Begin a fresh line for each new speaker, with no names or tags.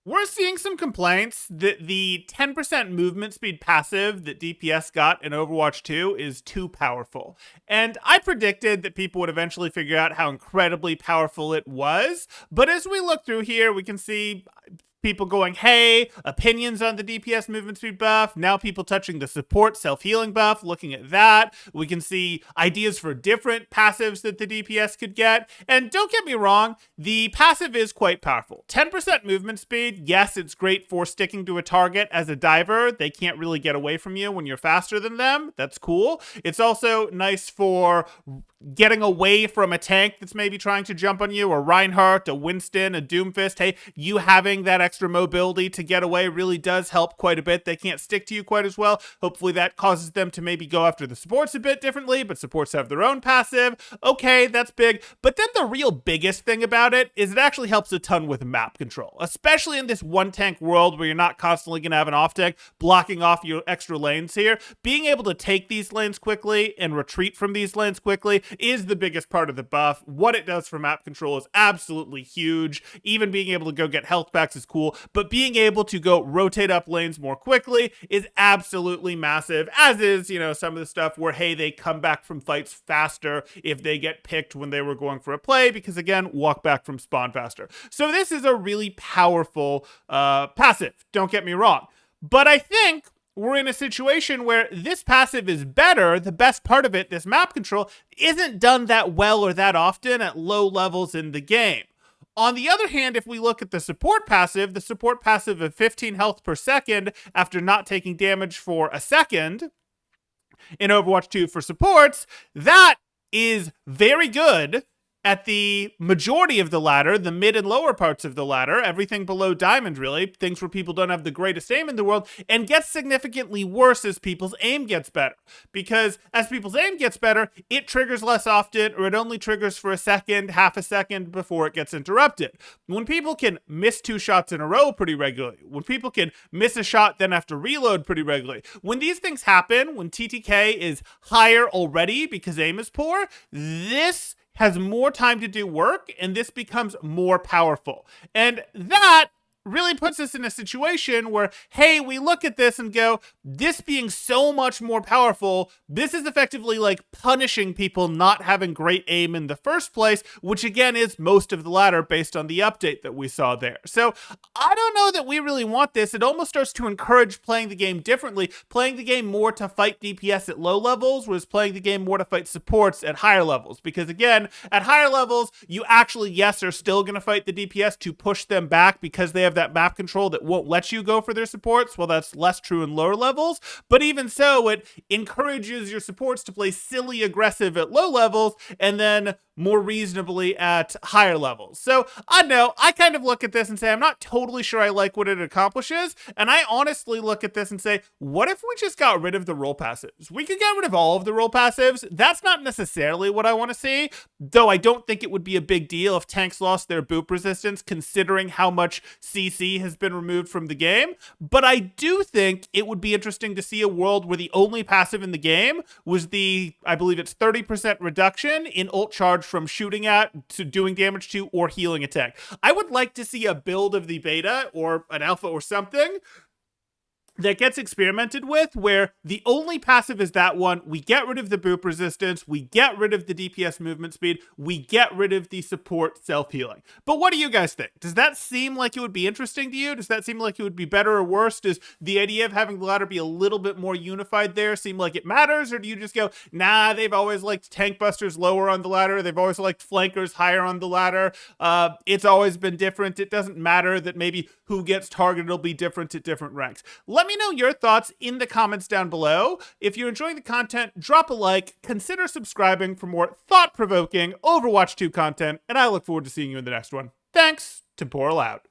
We're seeing some complaints that the 10% movement speed passive that DPS got in Overwatch 2 is too powerful. And I predicted that people would eventually figure out how incredibly powerful it was. But as we look through here, we can see people going, hey, opinions on the DPS movement speed buff. Now people touching the support self-healing buff, looking at that. We can see ideas for different passives that the DPS could get. And don't get me wrong, the passive is quite powerful. 10% movement speed, yes, it's great for sticking to a target as a diver. They can't really get away from you when you're faster than them. That's cool. It's also nice for getting away from a tank that's maybe trying to jump on you, or Reinhardt, a Winston, a Doomfist. Hey, you having that extra mobility to get away really does help quite a bit. They can't stick to you quite as well. Hopefully that causes them to maybe go after the supports a bit differently, but supports have their own passive. Okay, that's big. But then the real biggest thing about it is it actually helps a ton with map control, especially in this one tank world where you're not constantly going to have an off tank blocking off your extra lanes here. Being able to take these lanes quickly and retreat from these lanes quickly is the biggest part of the buff. What it does for map control is absolutely huge. Even being able to go get health packs is cool, but being able to go rotate up lanes more quickly is absolutely massive, as is, some of the stuff where, hey, they come back from fights faster if they get picked when they were going for a play, because again, walk back from spawn faster. So this is a really powerful passive, don't get me wrong. But I think we're in a situation where this passive is better. The best part of it, this map control, isn't done that well or that often at low levels in the game. On the other hand, if we look at the support passive of 15 health per second after not taking damage for a second in Overwatch 2 for supports, that is very good at the majority of the ladder, the mid and lower parts of the ladder, everything below diamond really, things where people don't have the greatest aim in the world, and gets significantly worse as people's aim gets better. Because as people's aim gets better, it triggers less often, or it only triggers for a second, half a second before it gets interrupted. When people can miss 2 shots in a row pretty regularly, when people can miss a shot then have to reload pretty regularly, when these things happen, when TTK is higher already because aim is poor, this has more time to do work, and this becomes more powerful. And that really puts us in a situation where, hey, we look at this and go, this being so much more powerful, this is effectively like punishing people not having great aim in the first place, which again is most of the ladder based on the update that we saw there. So I don't know that we really want this. It almost starts to encourage playing the game differently, playing the game more to fight DPS at low levels, whereas playing the game more to fight supports at higher levels. Because again, at higher levels, you actually, yes, are still going to fight the DPS to push them back because they have that map control that won't let you go for their supports. Well, that's less true in lower levels, but even so, it encourages your supports to play silly aggressive at low levels and then more reasonably at higher levels. So I know, I kind of look at this and say, I'm not totally sure I like what it accomplishes, and I honestly look at this and say, what if we just got rid of the role passives? We could get rid of all of the role passives. That's not necessarily what I want to see, though I don't think it would be a big deal if tanks lost their boop resistance, considering how much CC has been removed from the game. But I do think it would be interesting to see a world where the only passive in the game was the, I believe it's 30% reduction in ult charge from shooting at to doing damage to or healing a tank. I would like to see a build of the beta or an alpha or something that gets experimented with, where the only passive is that one. We get rid of the boop resistance, we get rid of the DPS movement speed, we get rid of the support self-healing. But what do you guys think? Does that seem like it would be interesting to you? Does that seem like it would be better or worse? Does the idea of having the ladder be a little bit more unified there seem like it matters? Or do you just go, nah, they've always liked tank busters lower on the ladder, they've always liked flankers higher on the ladder, it's always been different, it doesn't matter that maybe who gets targeted will be different at different ranks? Let me know your thoughts in the comments down below. If you're enjoying the content, drop a like, consider subscribing for more thought-provoking Overwatch 2 content, and I look forward to seeing you in the next one. Thanks, Temporal out.